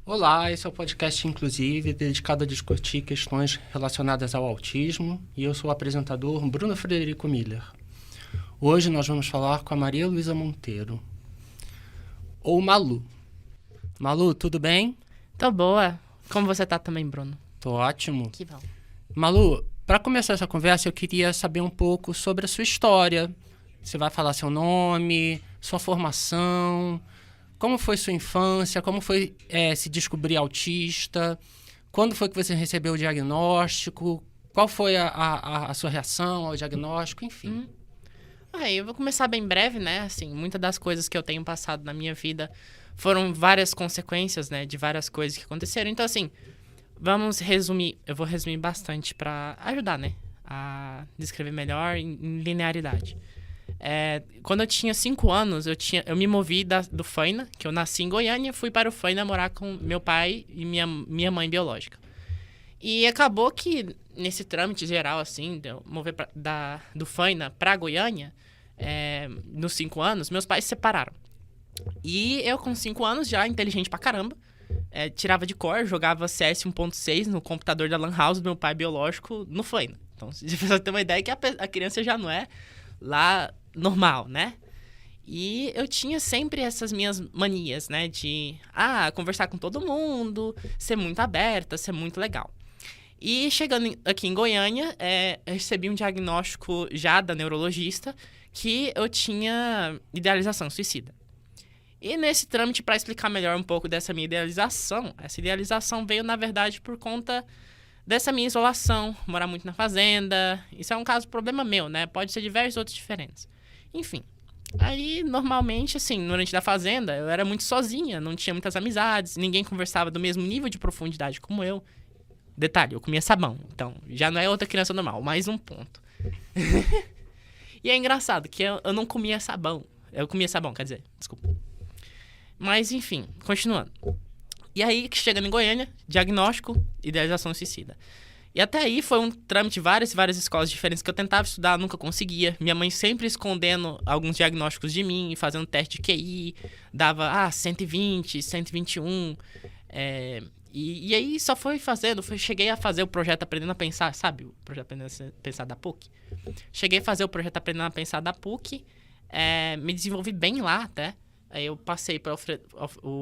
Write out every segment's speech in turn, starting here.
Olá, esse é o podcast Inclusive, dedicado a discutir questões relacionadas ao autismo, e eu sou o apresentador Bruno Frederico Miller. Hoje nós vamos falar com a Maria Luísa Monteiro, ou Malu. Malu, tudo bem? Tô boa. Como você tá também, Bruno? Tô ótimo. Que bom. Malu, para começar essa conversa, eu queria saber um pouco sobre a sua história. Você vai falar seu nome, sua formação, como foi sua infância, como foi se descobrir autista, quando foi que você recebeu o diagnóstico, qual foi a sua reação ao diagnóstico, enfim. Eu vou começar bem breve, né? Assim, muitas das coisas que eu tenho passado na minha vida foram várias consequências, né? De várias coisas que aconteceram. Então, assim, vamos resumir. Eu vou resumir bastante para ajudar, né? A descrever melhor em linearidade. Quando eu tinha 5 anos, eu me movi do Faina, que eu nasci em Goiânia, fui para o Faina morar com meu pai e minha mãe biológica. E acabou que, nesse trâmite geral, assim, de eu mover do Faina para Goiânia, nos 5 anos, meus pais se separaram. E eu, com 5 anos, já inteligente pra caramba, tirava de cor, jogava CS 1.6 no computador da Lan House do meu pai biológico no Faina. Então, você tem uma ideia que a criança já não é lá normal, né? E eu tinha sempre essas minhas manias, né? De, conversar com todo mundo, ser muito aberta, ser muito legal. E chegando aqui em Goiânia, eu recebi um diagnóstico já da neurologista que eu tinha idealização suicida. E nesse trâmite, para explicar melhor um pouco dessa minha idealização, essa idealização veio, na verdade, por conta dessa minha isolação, morar muito na fazenda. Isso é um problema meu, né? Pode ser diversos outros diferentes. Enfim, aí normalmente, assim, no ambiente da fazenda, eu era muito sozinha, não tinha muitas amizades, ninguém conversava do mesmo nível de profundidade como eu. Detalhe, eu comia sabão, então já não é outra criança normal, mais um ponto. E é engraçado que eu não comia sabão. Eu comia sabão, quer dizer, desculpa. Mas, enfim, continuando. E aí, chegando em Goiânia, diagnóstico, idealização suicida. E até aí foi um trâmite de várias escolas diferentes que eu tentava estudar, nunca conseguia. Minha mãe sempre escondendo alguns diagnósticos de mim, fazendo teste de QI, dava 120, 121. E aí só foi fazendo, cheguei a fazer o projeto Aprendendo a Pensar, sabe? O projeto Aprendendo a Pensar da PUC. Cheguei a fazer o projeto Aprendendo a Pensar da PUC, me desenvolvi bem lá até. Aí eu passei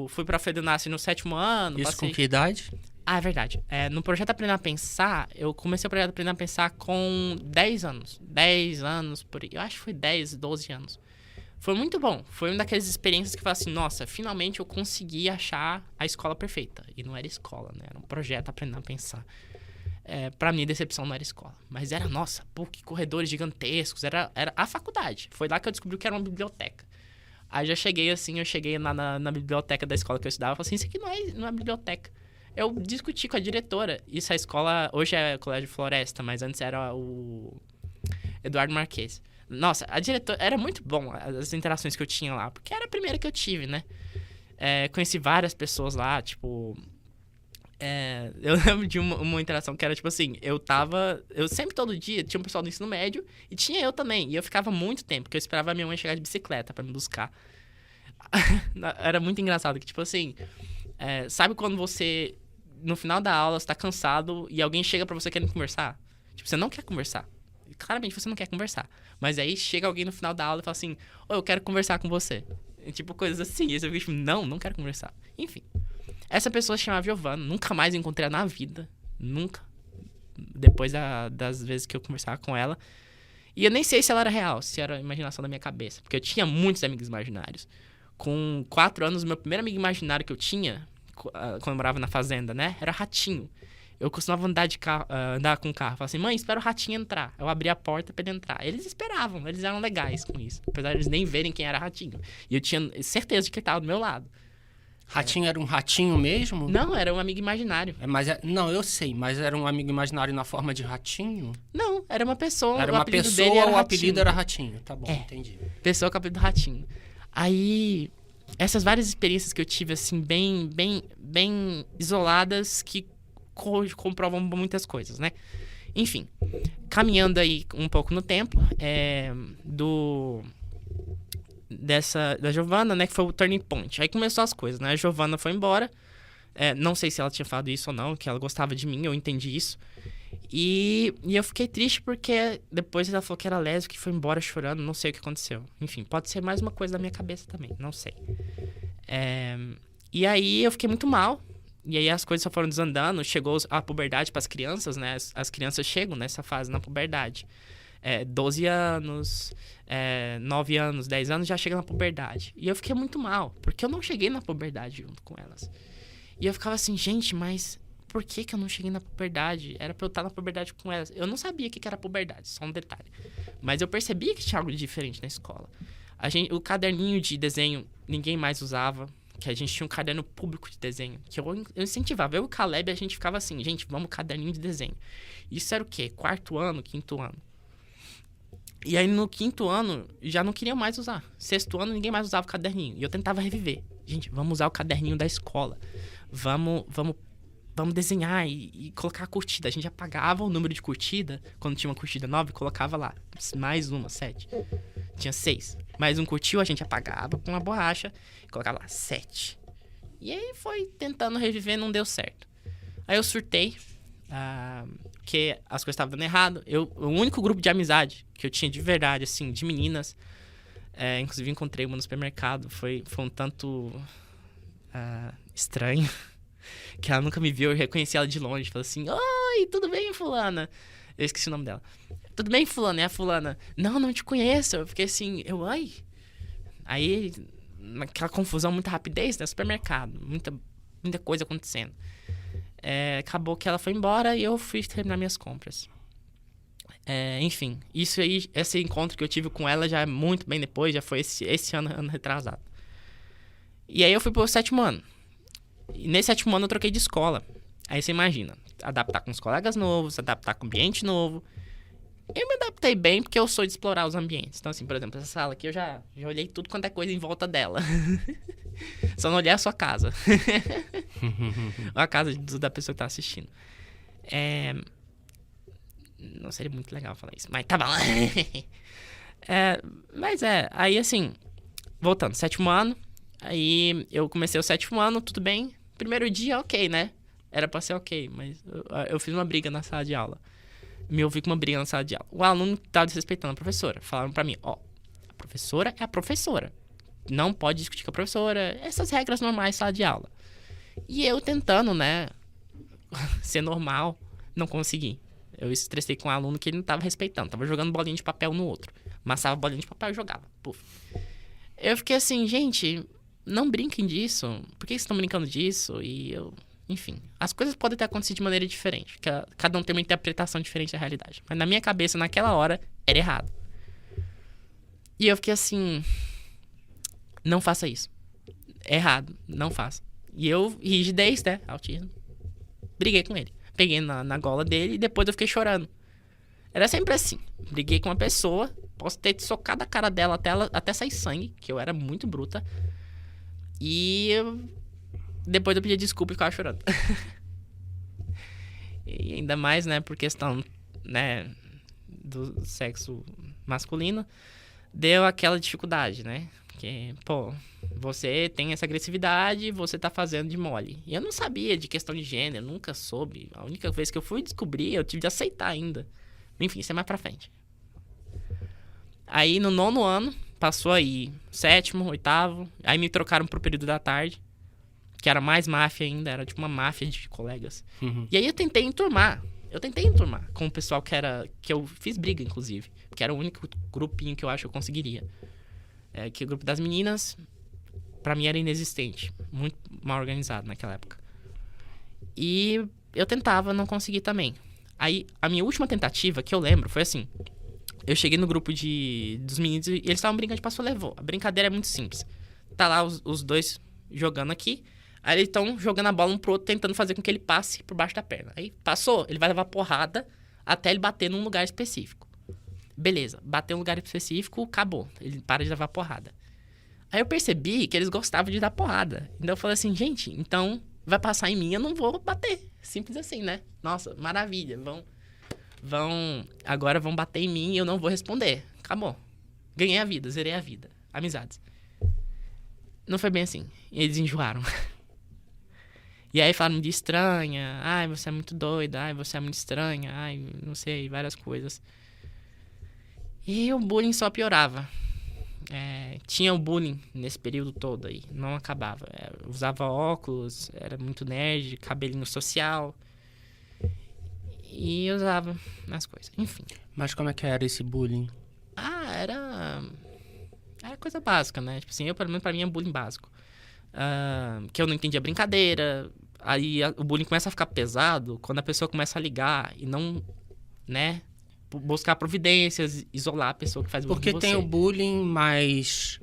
fui para Alfredo Inácio no 7º ano. Isso com que idade? É verdade. No projeto Aprendendo a Pensar, eu comecei o projeto Aprendendo a Pensar com 10 anos. 10 anos, por aí. Eu acho que foi 10, 12 anos. Foi muito bom. Foi uma daquelas experiências que eu falei assim, nossa, finalmente eu consegui achar a escola perfeita. E não era escola, né? Era um projeto Aprendendo a Pensar. Pra mim, decepção não era escola. Mas era, nossa, que corredores gigantescos. Era a faculdade. Foi lá que eu descobri que era uma biblioteca. Aí já cheguei assim, na biblioteca da escola que eu estudava. Eu falei assim, isso aqui não é biblioteca. Eu discuti com a diretora. Isso a escola, hoje é o Colégio Floresta, mas antes era o Eduardo Marques. Nossa, a diretora, era muito bom as interações que eu tinha lá, porque era a primeira que eu tive, né? Conheci várias pessoas lá, tipo... eu lembro de uma interação que era tipo assim, eu sempre todo dia tinha um pessoal do ensino médio e tinha eu também, e eu ficava muito tempo, porque eu esperava a minha mãe chegar de bicicleta pra me buscar. Era muito engraçado, que tipo assim, sabe quando você, no final da aula, você tá cansado e alguém chega pra você querendo conversar? Tipo, você não quer conversar. Claramente você não quer conversar. Mas aí chega alguém no final da aula e fala assim, eu quero conversar com você. E, tipo, coisas assim. E você fica tipo, não quero conversar. Enfim. Essa pessoa se chamava Giovana. Nunca mais encontrei ela na vida. Nunca. Depois das vezes que eu conversava com ela. E eu nem sei se ela era real, se era imaginação da minha cabeça. Porque eu tinha muitos amigos imaginários. Com 4 anos, o meu primeiro amigo imaginário que eu tinha, quando eu morava na fazenda, né? Era Ratinho. Eu costumava andar com o carro. Falava assim, mãe, espera o Ratinho entrar. Eu abria a porta pra ele entrar. Eles esperavam, eles eram legais com isso. Apesar de eles nem verem quem era Ratinho. E eu tinha certeza de que ele tava do meu lado. Ratinho era um ratinho mesmo? Não, era um amigo imaginário. Não, eu sei, mas era um amigo imaginário na forma de ratinho? Não, era uma pessoa. Era uma pessoa, o apelido era Ratinho. Tá bom, entendi. Pessoa com o apelido Ratinho. Aí, essas várias experiências que eu tive, assim, bem isoladas, que comprovam muitas coisas, né? Enfim, caminhando aí um pouco no tempo, da Giovana, né? Que foi o turning point. Aí começou as coisas, né? A Giovana foi embora. Não sei se ela tinha falado isso ou não, que ela gostava de mim, eu entendi isso. E eu fiquei triste porque depois ela falou que era lésbica e foi embora chorando, não sei o que aconteceu. Enfim, pode ser mais uma coisa da minha cabeça também, não sei. E aí eu fiquei muito mal. E aí as coisas só foram desandando, chegou a puberdade para as crianças, né? As crianças chegam nessa fase na puberdade. 12 anos, 9 anos, 10 anos já chega na puberdade. E eu fiquei muito mal, porque eu não cheguei na puberdade junto com elas. E eu ficava assim, gente, mas por que eu não cheguei na puberdade? Era pra eu estar na puberdade com elas. Eu não sabia o que era puberdade, só um detalhe. Mas eu percebia que tinha algo de diferente na escola. O caderninho de desenho, ninguém mais usava. Que a gente tinha um caderno público de desenho. Que eu incentivava. Eu e o Caleb, a gente ficava assim, gente, vamos caderninho de desenho. Isso era o quê? 4º ano, 5º ano. E aí no 5º ano, já não queria mais usar. 6º ano, ninguém mais usava o caderninho. E eu tentava reviver. Gente, vamos usar o caderninho da escola. Vamos desenhar e colocar a curtida. A gente apagava o número de curtida. Quando tinha uma curtida 9, colocava lá. Mais uma, 7. Tinha 6. Mais um curtiu, a gente apagava com uma borracha e colocava lá, 7. E aí foi tentando reviver, não deu certo. Aí eu surtei, porque as coisas estavam dando errado. O único grupo de amizade que eu tinha de verdade, assim, de meninas, inclusive encontrei uma no supermercado, foi um tanto estranho, que ela nunca me viu, eu reconheci ela de longe, falei assim, oi, tudo bem, fulana? Eu esqueci o nome dela. Tudo bem, fulana? É a fulana. Não te conheço. Eu fiquei assim, oi? Aí, naquela confusão, muita rapidez, né? Supermercado, muita coisa acontecendo. Acabou que ela foi embora e eu fui terminar minhas compras. Enfim, isso aí, esse encontro que eu tive com ela já é muito bem depois, já foi esse ano retrasado. E aí eu fui pro 7º ano. E nesse 7º ano eu troquei de escola. Aí você imagina, adaptar com os colegas novos, adaptar com ambiente novo. Eu me adaptei bem porque eu sou de explorar os ambientes. Então, assim, por exemplo, essa sala aqui eu já olhei tudo quanto é coisa em volta dela. Só não olhei a sua casa. Ou a casa da pessoa que tá assistindo. Não seria muito legal falar isso, mas tá bom. Aí assim, voltando, 7º ano. Aí eu comecei o 7º ano, tudo bem. Primeiro dia, ok, né? Era pra ser ok, mas eu fiz uma briga na sala de aula. Me ouvi com uma briga na sala de aula. O aluno tava desrespeitando a professora. Falaram pra mim, a professora é a professora. Não pode discutir com a professora. Essas regras normais de sala de aula. E eu tentando, né, ser normal, não consegui. Eu estressei com um aluno que ele não tava respeitando. Tava jogando bolinha de papel no outro. Amassava bolinha de papel e jogava. Puf. Eu fiquei assim, gente, não brinquem disso. Por que vocês estão brincando disso? E eu... Enfim, as coisas podem ter acontecido de maneira diferente. Cada um tem uma interpretação diferente da realidade. Mas na minha cabeça, naquela hora, era errado. E eu fiquei assim... Não faça isso. É errado, não faça. E eu, rigidez, né? Autismo. Briguei com ele. Peguei na gola dele e depois eu fiquei chorando. Era sempre assim. Briguei com uma pessoa. Posso ter socado a cara dela até sair sangue. Que eu era muito bruta. E... Depois eu pedi desculpa e ficava chorando. E ainda mais, né, por questão, né, do sexo masculino, deu aquela dificuldade, né? Porque, você tem essa agressividade, você tá fazendo de mole. E eu não sabia de questão de gênero, nunca soube. A única vez que eu fui descobrir, eu tive de aceitar ainda. Enfim, isso é mais pra frente. Aí, no 9º ano, passou aí 7º, 8º, aí me trocaram pro período da tarde. Que era mais máfia ainda, era tipo uma máfia de colegas. Uhum. E aí eu tentei enturmar com o pessoal que eu fiz briga, inclusive. Que era o único grupinho que eu acho que eu conseguiria. Que o grupo das meninas, pra mim, era inexistente. Muito mal organizado naquela época. E eu tentava, não consegui também. Aí, a minha última tentativa, que eu lembro, foi assim. Eu cheguei no grupo dos meninos e eles estavam brincando de passo-levou. A brincadeira é muito simples. Tá lá os dois jogando aqui. Aí eles estão jogando a bola um pro outro, tentando fazer com que ele passe por baixo da perna. Aí passou, ele vai levar porrada até ele bater num lugar específico. Beleza, bateu num lugar específico, acabou. Ele para de levar porrada. Aí eu percebi que eles gostavam de dar porrada. Então eu falei assim, gente, então vai passar em mim, eu não vou bater. Simples assim, né? Nossa, maravilha. Agora vão bater em mim e eu não vou responder. Acabou. Ganhei a vida, zerei a vida. Amizades. Não foi bem assim. Eles enjoaram. E aí falaram de estranha. Ai, você é muito doida. Ai, você é muito estranha. Ai, não sei, várias coisas. E o bullying só piorava. Tinha o bullying nesse período todo aí. Não acabava. Eu usava óculos, era muito nerd, cabelinho social. E usava as coisas. Enfim. Mas como é que era esse bullying? Era coisa básica, né? Tipo assim, pelo menos pra mim é bullying básico. Que eu não entendia brincadeira. Aí o bullying começa a ficar pesado quando a pessoa começa a ligar e não, né? Buscar providências, isolar a pessoa que faz bullying com você. Porque tem o bullying mais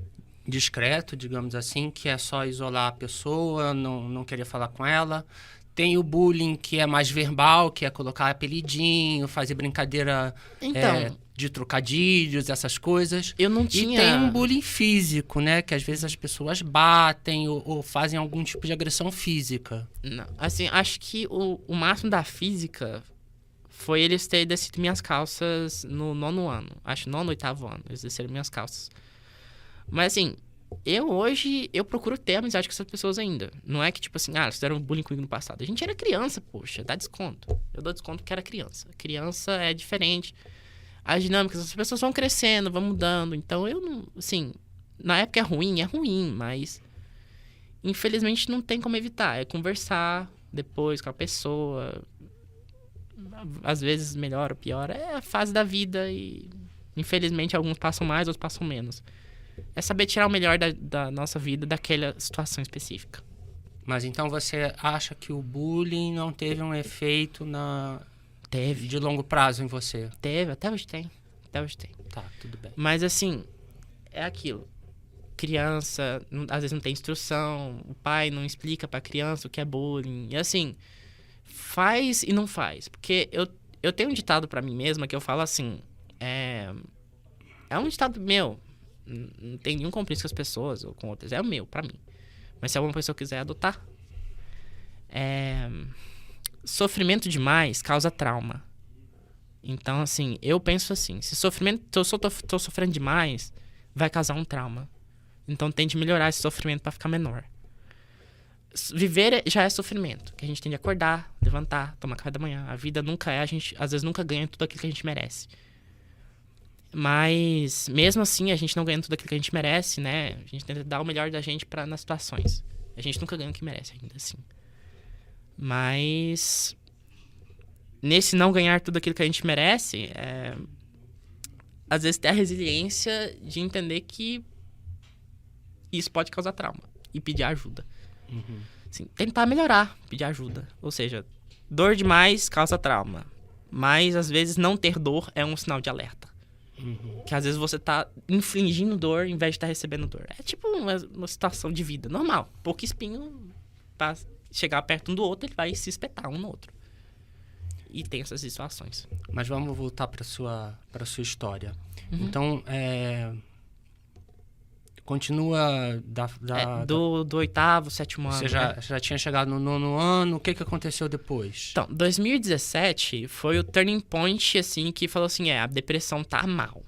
discreto, digamos assim, que é só isolar a pessoa, não querer falar com ela. Tem o bullying que é mais verbal, que é colocar apelidinho, fazer brincadeira de trocadilhos, essas coisas. Eu não tinha... E tem um bullying físico, né? Que às vezes as pessoas batem ou fazem algum tipo de agressão física. Não, assim, acho que o máximo da física foi eles terem descido minhas calças no 9º ano. Acho 9º, 8º ano, eles desceram minhas calças. Mas assim... Eu procuro ter amizade com essas pessoas ainda. Não é que, tipo assim, eles fizeram bullying comigo no passado. A gente era criança, poxa, dá desconto. Eu dou desconto porque era criança. Criança é diferente. As dinâmicas, as pessoas vão crescendo, vão mudando. Então, eu não... Assim, na época é ruim, mas... Infelizmente, não tem como evitar. É conversar depois com a pessoa. Às vezes, melhor ou pior. É a fase da vida e... Infelizmente, alguns passam mais, outros passam menos. É saber tirar o melhor da nossa vida daquela situação específica. Mas então você acha que o bullying não teve um efeito de longo prazo em você? Teve, até hoje tem. Tá, tudo bem. Mas assim, é aquilo. Criança, às vezes não tem instrução, o pai não explica pra criança o que é bullying. E assim, faz e não faz. Porque eu tenho um ditado pra mim mesma que eu falo assim, é um ditado meu. Não tem nenhum compromisso com as pessoas ou com outras. É o meu, pra mim. Mas se alguma pessoa quiser adotar... Sofrimento demais causa trauma. Então, assim, eu penso assim... Se eu tô sofrendo demais, vai causar um trauma. Então, tente melhorar esse sofrimento pra ficar menor. Viver já é sofrimento. Que a gente tem de acordar, levantar, tomar café da manhã. A vida nunca a gente às vezes nunca ganha tudo aquilo que a gente merece. Mas, mesmo assim, a gente não ganha tudo aquilo que a gente merece, né? A gente tenta dar o melhor da gente nas situações. A gente nunca ganha o que merece, ainda assim. Mas, nesse não ganhar tudo aquilo que a gente merece, às vezes ter a resiliência de entender que isso pode causar trauma. E pedir ajuda. Uhum. Assim, tentar melhorar, pedir ajuda. Ou seja, dor demais causa trauma. Mas, às vezes, não ter dor é um sinal de alerta. Uhum. Que às vezes você tá infligindo dor em vez de estar recebendo dor. É tipo uma situação de vida normal. Pouco espinho, pra chegar perto um do outro, ele vai se espetar um no outro. E tem essas situações. Mas vamos voltar para sua história. Uhum. Então, continua do 8º, 7º ano. Você já tinha chegado no 9º ano, o que aconteceu depois? Então, 2017 foi o turning point, assim, que falou assim, a depressão tá mal.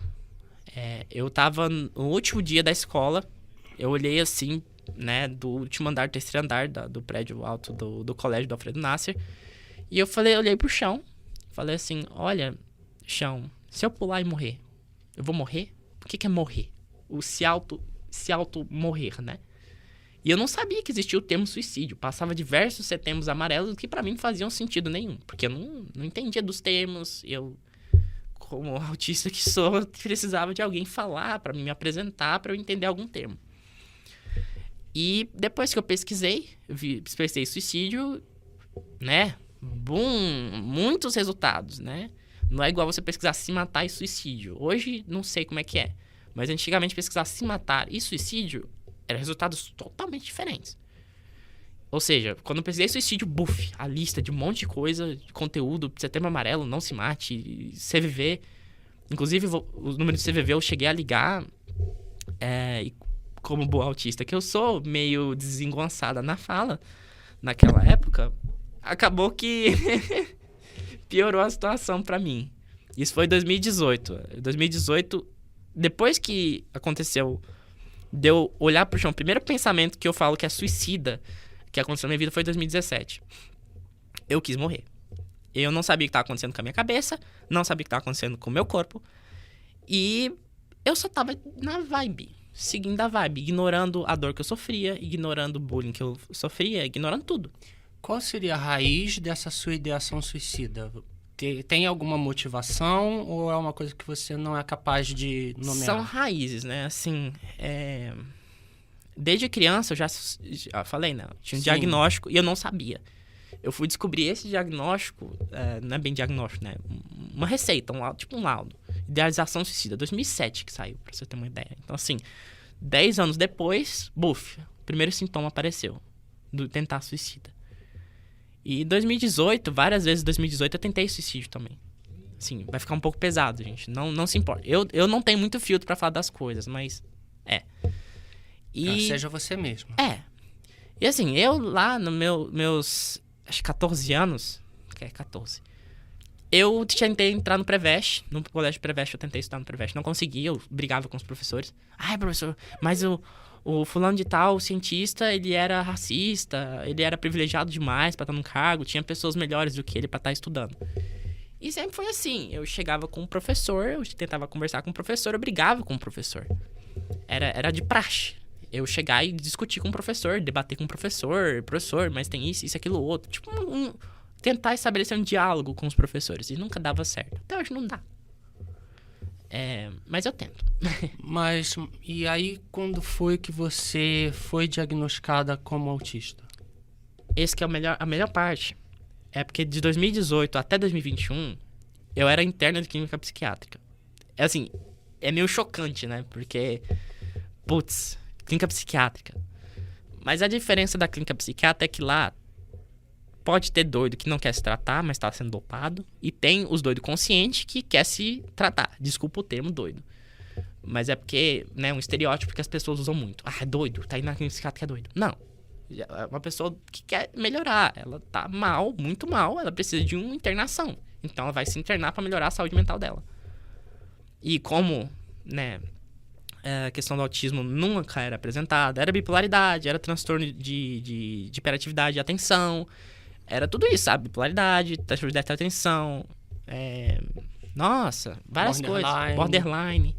Eu tava no último dia da escola, eu olhei assim, né, do último andar, 3º andar do prédio alto do colégio do Alfredo Nasser, e eu olhei pro chão, falei assim, olha, chão, se eu pular e morrer, eu vou morrer? O que é morrer? Se auto morrer, né? E eu não sabia que existia o termo suicídio. Passava diversos setembros amarelos que pra mim não faziam sentido nenhum. Porque eu não entendia dos termos. Eu, como autista que sou, precisava de alguém falar pra me apresentar, pra eu entender algum termo. E depois que eu pesquisei suicídio, né? Muitos resultados, né? Não é igual você pesquisar se matar e suicídio. Hoje, não sei como é que é. Mas antigamente pesquisar se matar e suicídio eram resultados totalmente diferentes. Ou seja, quando eu pesquisei suicídio, a lista de um monte de coisa, de conteúdo, setembro amarelo, não se mate, CVV. Inclusive, o número de CVV eu cheguei a ligar, e como boa autista que eu sou, meio desengonçada na fala, naquela época, acabou que piorou a situação pra mim. Isso foi em 2018. 2018... Depois que aconteceu de eu olhar pro chão, o primeiro pensamento que eu falo que é suicida, que aconteceu na minha vida, foi em 2017. Eu quis morrer. Eu não sabia o que estava acontecendo com a minha cabeça, não sabia o que estava acontecendo com o meu corpo. E eu só tava na vibe, seguindo a vibe, ignorando a dor que eu sofria, ignorando o bullying que eu sofria, ignorando tudo. Qual seria a raiz dessa sua ideação suicida? Tem alguma motivação ou é uma coisa que você não é capaz de nomear? São raízes, né? Assim, desde criança eu já falei, né? Eu tinha um diagnóstico e eu não sabia. Eu fui descobrir esse diagnóstico, não é bem diagnóstico, né? Uma receita, tipo um laudo. Idealização suicida, 2007 que saiu, pra você ter uma ideia. Então, assim, 10 anos depois, buf, o primeiro sintoma apareceu do tentar suicida. E em 2018, várias vezes em 2018 eu tentei suicídio também. Assim, vai ficar um pouco pesado, gente. Não se importa. Eu não tenho muito filtro pra falar das coisas, mas Seja você mesmo. E assim, eu lá nos meus acho que 14 anos, que é 14, eu tentei entrar no Preveste, no colégio Preveste, eu tentei estudar no Preveste, não consegui, eu brigava com os professores. Ai, professor, mas o fulano de tal, o cientista, ele era racista, ele era privilegiado demais pra estar num cargo, tinha pessoas melhores do que ele pra estar estudando. E sempre foi assim, eu chegava com o professor, eu tentava conversar com o professor, eu brigava com o professor. Era de praxe. Eu chegar e discutir com o professor, debater com o professor, mas tem isso, aquilo, outro. Tipo, tentar estabelecer um diálogo com os professores. E nunca dava certo. Até hoje não dá. Mas eu tento. Mas, e aí, quando foi que você foi diagnosticada como autista? Esse que é a melhor parte. É porque de 2018 até 2021, eu era interna de clínica psiquiátrica. Assim, é meio chocante, né? Porque, putz, clínica psiquiátrica. Mas a diferença da clínica psiquiátrica é que lá pode ter doido que não quer se tratar, mas tá sendo dopado. E tem os doidos conscientes que quer se tratar. Desculpa o termo doido. Mas é porque, né, um estereótipo que as pessoas usam muito. Ah, é doido, tá indo na clínica psiquiátrica, é doido. Não. É uma pessoa que quer melhorar. Ela tá mal, muito mal, ela precisa de uma internação. Então ela vai se internar pra melhorar a saúde mental dela. E como, né, a questão do autismo nunca era apresentada, era bipolaridade, era transtorno de hiperatividade de atenção, era tudo isso, sabe? Bipolaridade, transtorno de déficit de atenção, nossa, várias coisas, borderline.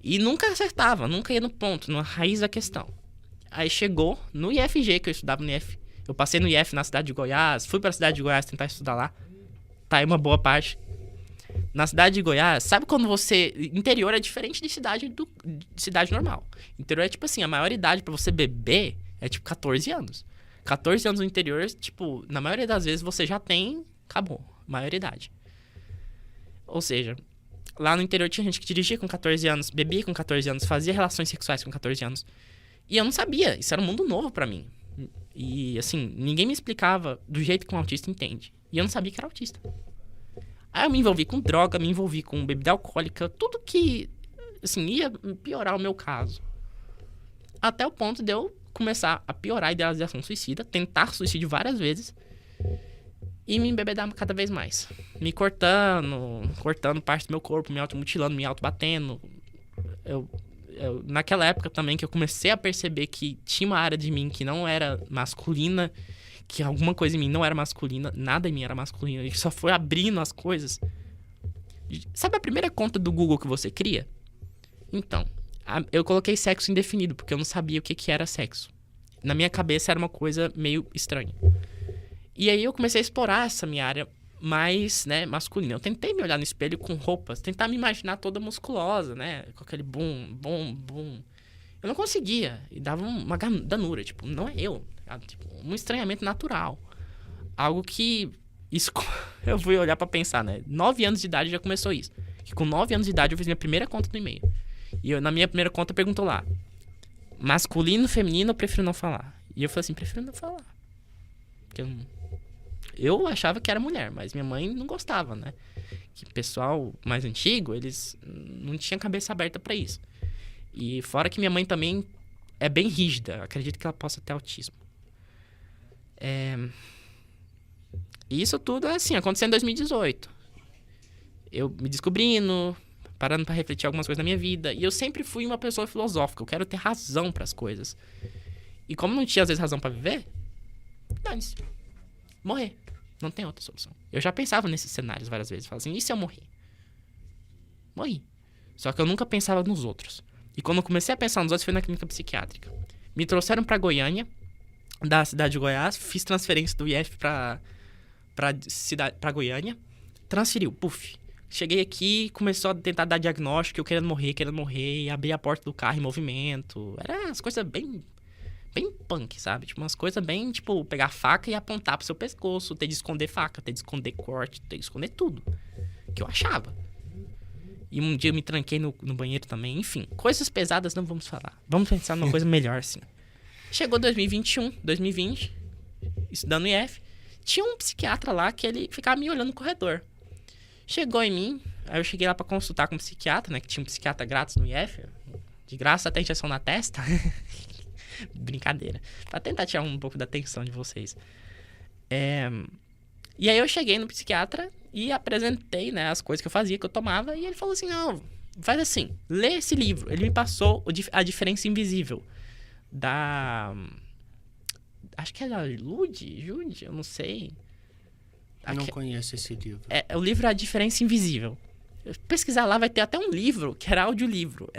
E nunca acertava, nunca ia no ponto, na raiz da questão. Aí chegou no IFG, que eu estudava no IF, eu passei no IF na cidade de Goiás, fui pra cidade de Goiás tentar estudar lá, tá aí uma boa parte. Na cidade de Goiás, sabe quando você... Interior é diferente de cidade normal. Interior é tipo assim, a maior idade pra você beber é tipo 14 anos. 14 anos no interior, tipo, na maioria das vezes você já tem... Acabou, maioridade. Ou seja, lá no interior tinha gente que dirigia com 14 anos, bebia com 14 anos, fazia relações sexuais com 14 anos. E eu não sabia, isso era um mundo novo pra mim. E assim, ninguém me explicava do jeito que um autista entende. E eu não sabia que era autista. Aí eu me envolvi com droga, me envolvi com bebida alcoólica, tudo que, assim, ia piorar o meu caso. Até o ponto de eu começar a piorar a idealização suicida, tentar suicídio várias vezes e me embebedar cada vez mais. Me cortando parte do meu corpo, me automutilando, me autobatendo. Naquela época também que eu comecei a perceber que tinha uma área de mim que não era masculina, que alguma coisa em mim não era masculina, nada em mim era masculino, e só foi abrindo as coisas. Sabe a primeira conta do Google que você cria? Então, eu coloquei sexo indefinido, porque eu não sabia o que era sexo. Na minha cabeça era uma coisa meio estranha. E aí eu comecei a explorar essa minha área mais, né, masculina. Eu tentei me olhar no espelho com roupas, tentar me imaginar toda musculosa, né, com aquele bum. Eu não conseguia, e dava uma danura, tipo, não é eu. Tipo, um estranhamento natural. Algo que... Isso, eu fui olhar pra pensar, né? 9 anos de idade já começou isso. Que com 9 anos de idade eu fiz minha primeira conta do e-mail. E na minha primeira conta perguntou lá: masculino, feminino, eu prefiro não falar. E eu falei assim, prefiro não falar. Porque eu achava que era mulher, mas minha mãe não gostava, né? Que pessoal mais antigo, eles não tinham cabeça aberta pra isso. E fora que minha mãe também é bem rígida. Acredito que ela possa ter autismo. E isso tudo, assim, aconteceu em 2018. Eu me descobrindo, parando pra refletir algumas coisas na minha vida. E eu sempre fui uma pessoa filosófica. Eu quero ter razão pras coisas. E como não tinha, às vezes, razão pra viver, dane-se. Morrer. Não tem outra solução. Eu já pensava nesses cenários várias vezes. Falava assim, e se eu morrer? Morri. Só que eu nunca pensava nos outros. E quando eu comecei a pensar nos outros, foi na clínica psiquiátrica. Me trouxeram pra Goiânia, da cidade de Goiás. Fiz transferência do IF pra Goiânia. Transferiu, puf. Cheguei aqui, começou a tentar dar diagnóstico, eu querendo morrer, e abrir a porta do carro em movimento. Era umas coisas bem punk, sabe? Tipo, umas coisas bem, tipo, pegar a faca e apontar pro seu pescoço, ter de esconder faca, ter de esconder corte, ter de esconder tudo. Que eu achava. E um dia eu me tranquei no banheiro também. Enfim, coisas pesadas não vamos falar. Vamos pensar numa coisa melhor, assim. Chegou 2020, estudando IF. Tinha um psiquiatra lá que ele ficava me olhando no corredor. Chegou em mim, aí eu cheguei lá pra consultar com um psiquiatra, né? Que tinha um psiquiatra grátis no IF. De graça, até injeção na testa. Brincadeira. Pra tentar tirar um pouco da atenção de vocês. E aí eu cheguei no psiquiatra e apresentei, né, as coisas que eu fazia, que eu tomava. E ele falou assim, não, faz assim, lê esse livro. Ele me passou A Diferença Invisível. Acho que é da Jude, eu não sei. Eu não conheço esse livro. O livro A Diferença Invisível. Pesquisar lá, vai ter até um livro, que era audiolivro.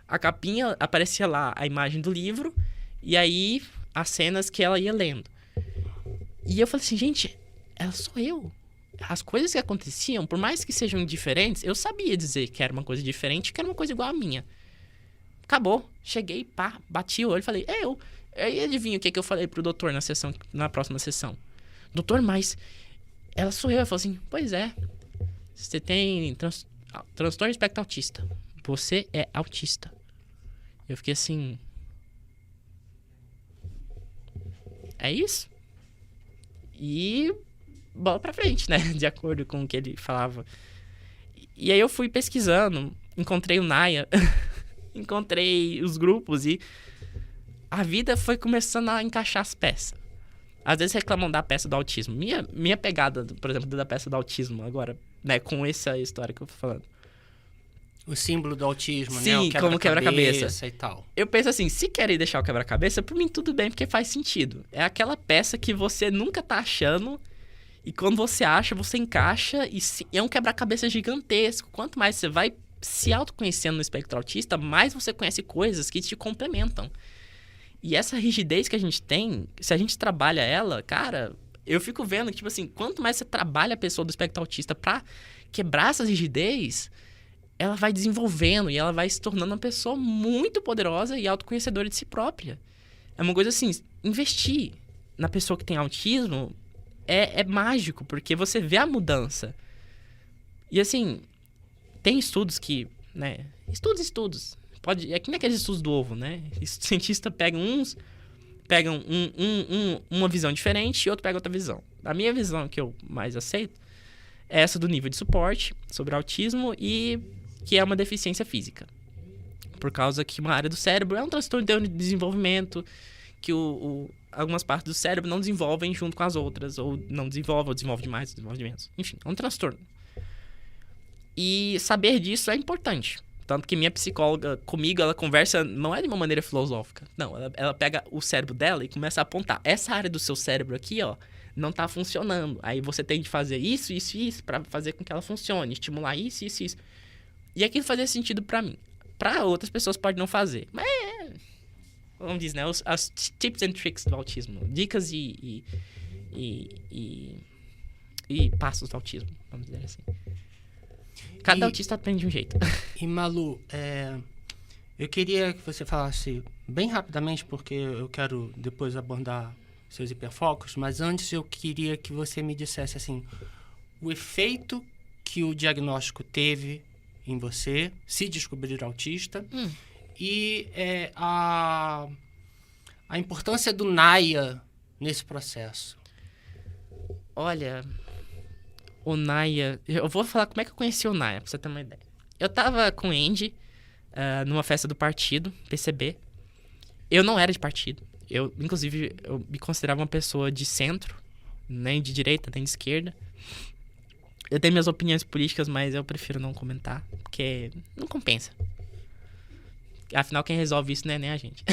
A capinha, aparecia lá a imagem do livro, e aí as cenas que ela ia lendo. E eu falei assim, gente, ela sou eu. As coisas que aconteciam, por mais que sejam diferentes, eu sabia dizer que era uma coisa diferente, que era uma coisa igual a minha. Acabou. Cheguei, pá, bati o olho e falei, eu. Aí adivinha o que eu falei pro doutor na próxima sessão. Doutor, mas ela sou eu. Ele falou assim, pois é. Você tem transtorno espectro autista. Você é autista. Eu fiquei assim... É isso? E... bola pra frente, né? De acordo com o que ele falava. E aí eu fui pesquisando. Encontrei o Naya. Encontrei os grupos e... a vida foi começando a encaixar as peças. Às vezes reclamam da peça do autismo. Minha pegada, por exemplo, da peça do autismo agora, né? Com essa história que eu tô falando. O símbolo do autismo, sim, né? O como quebra-cabeça e tal. Eu penso assim, se querem deixar o quebra-cabeça, por mim tudo bem, porque faz sentido. É aquela peça que você nunca tá achando, e quando você acha, você encaixa, e é um quebra-cabeça gigantesco. Quanto mais você vai se autoconhecendo no espectro autista, mais você conhece coisas que te complementam. E essa rigidez que a gente tem, se a gente trabalha ela, cara, eu fico vendo que, tipo assim, quanto mais você trabalha a pessoa do espectro autista pra quebrar essa rigidez, ela vai desenvolvendo e ela vai se tornando uma pessoa muito poderosa e autoconhecedora de si própria. É uma coisa assim, investir na pessoa que tem autismo é mágico, porque você vê a mudança. E assim, tem estudos que, né, estudos. É que nem aqueles estudos do ovo, né? Os cientistas pegam uma visão diferente e outro pega outra visão. A minha visão que eu mais aceito é essa do nível de suporte sobre autismo e que é uma deficiência física. Por causa que uma área do cérebro é um transtorno de desenvolvimento, que algumas partes do cérebro não desenvolvem junto com as outras, ou não desenvolve, ou desenvolve demais, ou desenvolve menos. Enfim, é um transtorno. E saber disso é importante. Tanto que minha psicóloga comigo, ela conversa, não é de uma maneira filosófica. Não, ela pega o cérebro dela e começa a apontar. Essa área do seu cérebro aqui, ó, não tá funcionando. Aí você tem de fazer isso pra fazer com que ela funcione. Estimular isso. E aquilo fazia sentido pra mim. Pra outras pessoas pode não fazer. Mas vamos dizer, né? As tips and tricks do autismo. Dicas e passos do autismo, vamos dizer assim. Cada autista aprende de um jeito. E Malu, eu queria que você falasse bem rapidamente, porque eu quero depois abordar seus hiperfocos, mas antes eu queria que você me dissesse assim, o efeito que o diagnóstico teve em você, se descobrir autista, e a importância do Naya nesse processo. Olha... O Naya... Eu vou falar como é que eu conheci o Naya, pra você ter uma ideia. Eu tava com o Andy numa festa do partido, PCB. Eu não era de partido. Inclusive, eu me considerava uma pessoa de centro, nem de direita, nem de esquerda. Eu tenho minhas opiniões políticas, mas eu prefiro não comentar, porque não compensa. Afinal, quem resolve isso não é nem a gente.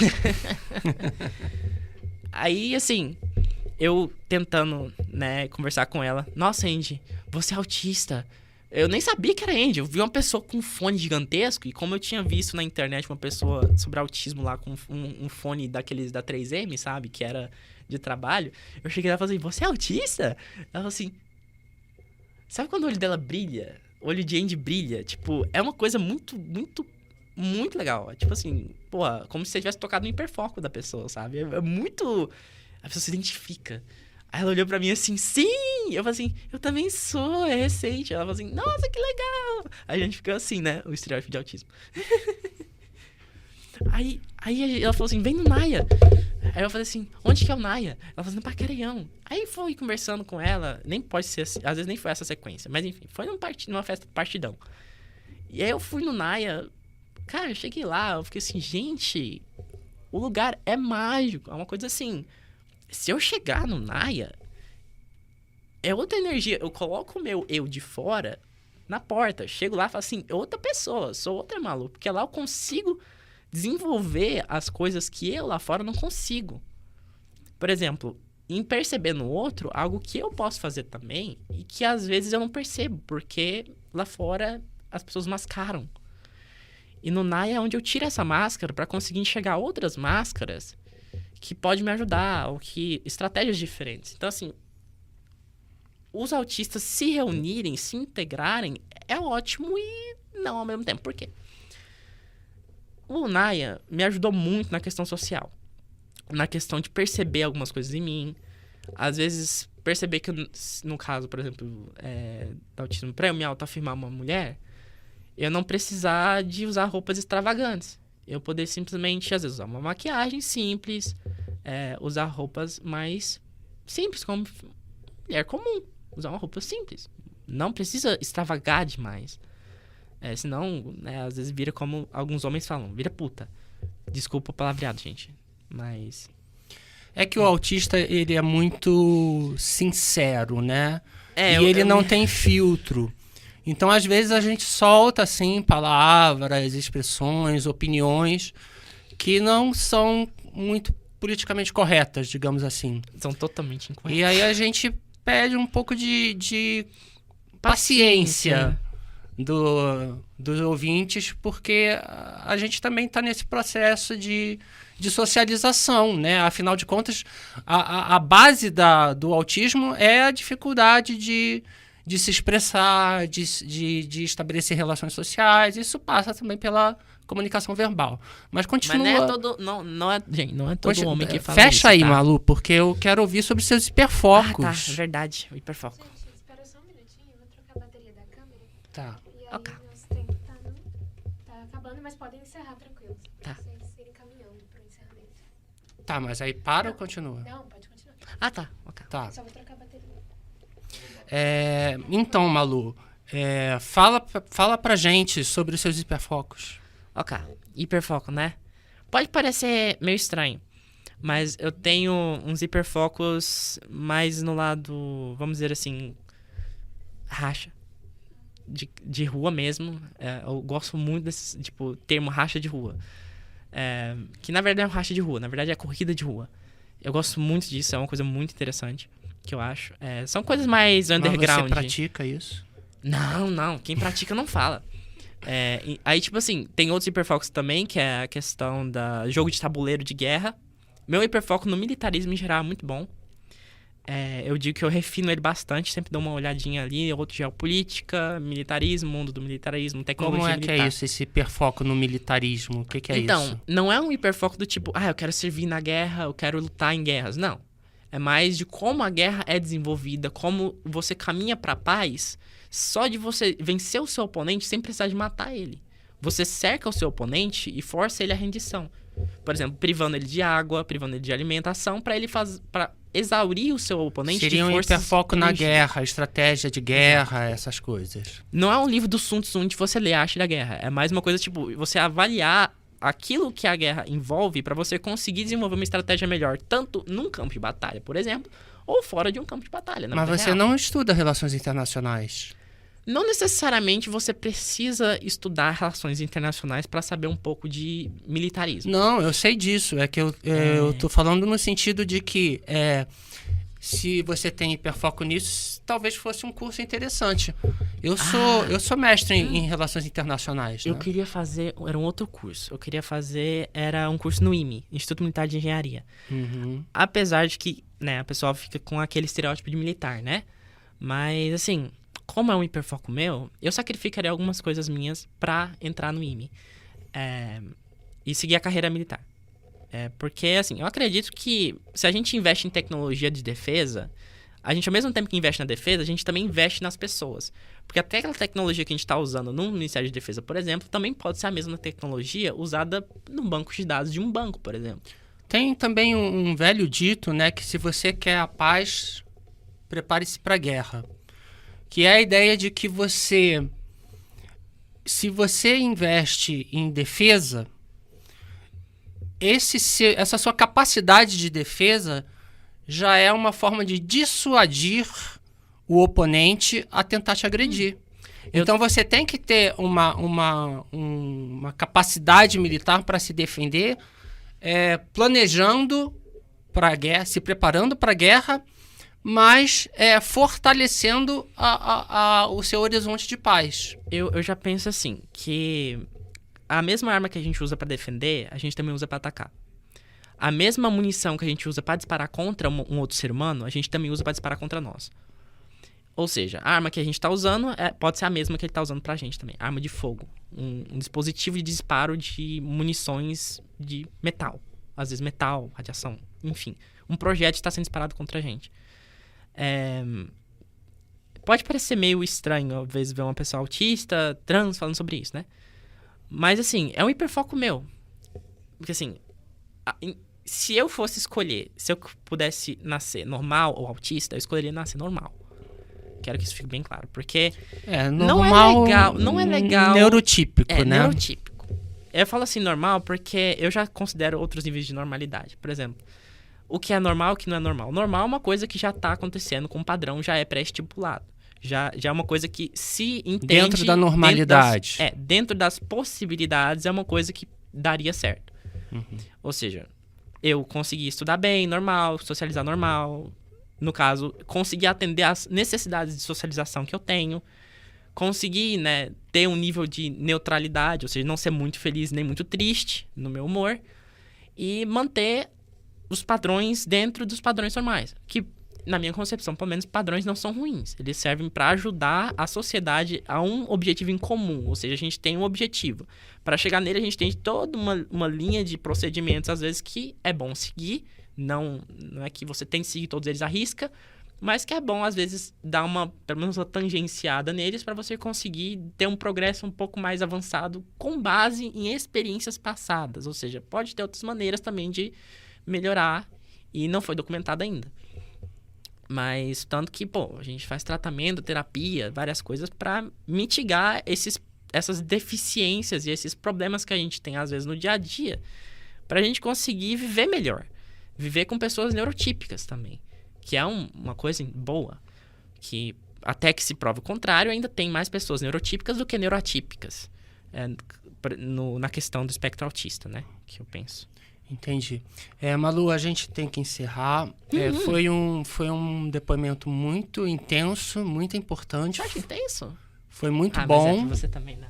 Aí, assim, eu tentando, né, conversar com ela. Nossa, Andy, você é autista. Eu nem sabia que era Andy. Eu vi uma pessoa com um fone gigantesco. E como eu tinha visto na internet uma pessoa sobre autismo lá com um fone daqueles da 3M, sabe? Que era de trabalho. Eu cheguei lá e falei assim, você é autista? Ela falou assim... Sabe quando o olho dela brilha? O olho de Andy brilha? Tipo, é uma coisa muito, muito, muito legal. Tipo assim, porra, como se você tivesse tocado no hiperfoco da pessoa, sabe? É muito... A pessoa se identifica. Aí ela olhou pra mim assim, sim! Eu falei assim, eu também sou, é recente. Ela falou assim, nossa, que legal! Aí a gente ficou assim, né? O estereótipo de autismo. Aí ela falou assim, vem no Naya. Aí eu falei assim, onde que é o Naya? Ela falou assim, no Parqueião. Aí fui conversando com ela, nem pode ser assim, às vezes nem foi essa sequência, mas enfim, foi numa festa partidão. E aí eu fui no Naya, cara, eu cheguei lá, eu fiquei assim, gente, o lugar é mágico, é uma coisa assim, se eu chegar no Naya, é outra energia, eu coloco o meu eu de fora na porta, chego lá e falo assim, é outra pessoa, sou outra maluca, porque lá eu consigo desenvolver as coisas que eu lá fora não consigo. Por exemplo, em perceber no outro algo que eu posso fazer também e que às vezes eu não percebo, porque lá fora as pessoas mascaram. E no Naya é onde eu tiro essa máscara para conseguir enxergar outras máscaras que podem me ajudar, ou que estratégias diferentes. Então, assim, os autistas se reunirem, se integrarem, é ótimo e não ao mesmo tempo. Por quê? O Naya me ajudou muito na questão social. Na questão de perceber algumas coisas em mim. Às vezes, perceber que, no caso, por exemplo, do autismo, pra eu me autoafirmar uma mulher, eu não precisar de usar roupas extravagantes. Eu poder simplesmente, às vezes, usar uma maquiagem simples, usar roupas mais simples, como mulher comum. Usar uma roupa simples. Não precisa extravagar demais. Senão, né, às vezes vira como alguns homens falam, vira puta. Desculpa o palavreado, gente. Mas... É que o autista, ele é muito sincero, né? E eu ele não tem filtro. Então, às vezes, a gente solta, assim, palavras, expressões, opiniões que não são muito politicamente corretas, digamos assim. São totalmente incorretas. E aí a gente pede um pouco de paciência dos ouvintes, porque a gente também está nesse processo de socialização, né? Afinal de contas, a base do autismo é a dificuldade de se expressar, de estabelecer relações sociais. Isso passa também pela comunicação verbal. Mas continua... Mas não é todo... Gente, não é todo homem que fala Fecha isso, aí, tá? Malu, porque eu quero ouvir sobre seus hiperfocos. Ah, tá. É verdade. O hiperfoco. Gente, espera só um minutinho. Eu vou trocar a bateria da câmera. Tá. E aí, Ok. nosso tempo tá acabando, mas podem encerrar tranquilos. Tá. Pra vocês irem caminhando pro encerramento. Tá, mas aí para ou continua? Não, pode continuar. Ah, tá. Ok. Tá. Só vou trocar a bateria. Então, Malu, fala pra gente sobre os seus hiperfocos. Ok. Hiperfoco, né? Pode parecer meio estranho, mas eu tenho uns hiperfocos mais no lado, vamos dizer assim, racha. De rua mesmo. Eu gosto muito desse, tipo, termo racha de rua. Que na verdade é um racha de rua, na verdade é corrida de rua. Eu gosto muito disso, é uma coisa muito interessante, que eu acho. São coisas mais underground. Mas você pratica isso? Não. Quem pratica não fala. Aí, tipo assim, tem outros hiperfocos também, que é a questão da jogo de tabuleiro de guerra. Meu hiperfoco no militarismo em geral é muito bom. Eu digo que eu refino ele bastante, sempre dou uma olhadinha ali, outro geopolítica, militarismo, mundo do militarismo, tecnologia Como militar. que é isso, esse hiperfoco no militarismo? O que é isso? Então, não é um hiperfoco do tipo, eu quero servir na guerra, eu quero lutar em guerras. Não. É mais de como a guerra é desenvolvida, como você caminha pra paz só de você vencer o seu oponente sem precisar de matar ele. Você cerca o seu oponente e força ele à rendição. Por exemplo, privando ele de água, privando ele de alimentação, para exaurir o seu oponente Seria de um forças hiperfoco na energia. guerra, estratégia de guerra, essas coisas. Não é um livro do Sun Tzu de você ler a arte da guerra. É mais uma coisa tipo, você avaliar aquilo que a guerra envolve para você conseguir desenvolver uma estratégia melhor, tanto num campo de batalha, por exemplo, ou fora de um campo de batalha. Mas você não estuda relações internacionais. Não necessariamente você precisa estudar relações internacionais para saber um pouco de militarismo. Não, eu sei disso. É que eu tô falando no sentido de que se você tem hiperfoco nisso, talvez fosse um curso interessante. Eu sou mestre em relações internacionais. Eu né? queria fazer... Era um outro curso. Era um curso no IME, Instituto Militar de Engenharia. Uhum. Apesar de que, né, a pessoa fica com aquele estereótipo de militar, né? Mas, assim, como é um hiperfoco meu, eu sacrificaria algumas coisas minhas pra entrar no IME. E seguir a carreira militar. Porque, assim, eu acredito que se a gente investe em tecnologia de defesa, a gente, ao mesmo tempo que investe na defesa, a gente também investe nas pessoas. Porque até aquela tecnologia que a gente está usando no Ministério de Defesa, por exemplo, também pode ser a mesma tecnologia usada no banco de dados de um banco, por exemplo. Tem também um velho dito, né, que se você quer a paz, prepare-se para a guerra. Que é a ideia de que se você investe em defesa, essa sua capacidade de defesa já é uma forma de dissuadir o oponente a tentar te agredir. Então você tem que ter uma capacidade militar para se defender, planejando para a guerra, se preparando para a guerra, mas fortalecendo o seu horizonte de paz. Eu já penso assim, que a mesma arma que a gente usa para defender, a gente também usa para atacar. A mesma munição que a gente usa para disparar contra um outro ser humano, a gente também usa para disparar contra nós. Ou seja, a arma que a gente está usando pode ser a mesma que ele está usando pra gente também. Arma de fogo. Um dispositivo de disparo de munições de metal. Às vezes metal, radiação, enfim. Um projétil está sendo disparado contra a gente. Pode parecer meio estranho, às vezes, ver uma pessoa autista, trans, falando sobre isso, né? Mas, assim, é um hiperfoco meu. Porque, assim, se eu fosse escolher, se eu pudesse nascer normal ou autista, eu escolheria nascer normal. Quero que isso fique bem claro, porque normal, não é legal... Neurotípico, né? Neurotípico. Eu falo assim normal porque eu já considero outros níveis de normalidade. Por exemplo, o que é normal e o que não é normal. Normal é uma coisa que já está acontecendo com um padrão, já é pré-estipulado. Já é uma coisa que se entende... Dentro da normalidade. Dentro das possibilidades é uma coisa que daria certo. Uhum. Ou seja, eu consegui estudar bem, normal, socializar normal... No caso, conseguir atender às necessidades de socialização que eu tenho. Conseguir, né, ter um nível de neutralidade, ou seja, não ser muito feliz nem muito triste no meu humor. E manter os padrões dentro dos padrões normais. Que, na minha concepção, pelo menos, padrões não são ruins. Eles servem para ajudar a sociedade a um objetivo em comum. Ou seja, a gente tem um objetivo. Para chegar nele, a gente tem toda uma linha de procedimentos, às vezes, que é bom seguir. Não é que você tem que seguir todos eles à risca, mas que é bom, às vezes, dar pelo menos uma tangenciada neles para você conseguir ter um progresso um pouco mais avançado com base em experiências passadas. Ou seja, pode ter outras maneiras também de melhorar e não foi documentado ainda. Mas tanto que, a gente faz tratamento, terapia, várias coisas para mitigar essas deficiências e esses problemas que a gente tem, às vezes, no dia a dia, para a gente conseguir viver melhor. Viver com pessoas neurotípicas também, que é uma coisa boa, que até que se prove o contrário, ainda tem mais pessoas neurotípicas do que neuroatípicas, na questão do espectro autista, né, que eu penso. Entendi. Malu, a gente tem que encerrar. Foi um depoimento muito intenso, muito importante. Você acha intenso? Foi muito bom. Mas você também, né?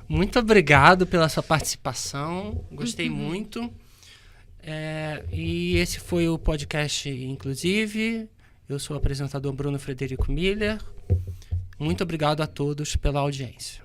Muito obrigado pela sua participação, gostei muito. E esse foi o podcast, inclusive. Eu sou o apresentador Bruno Frederico Miller. Muito obrigado a todos pela audiência.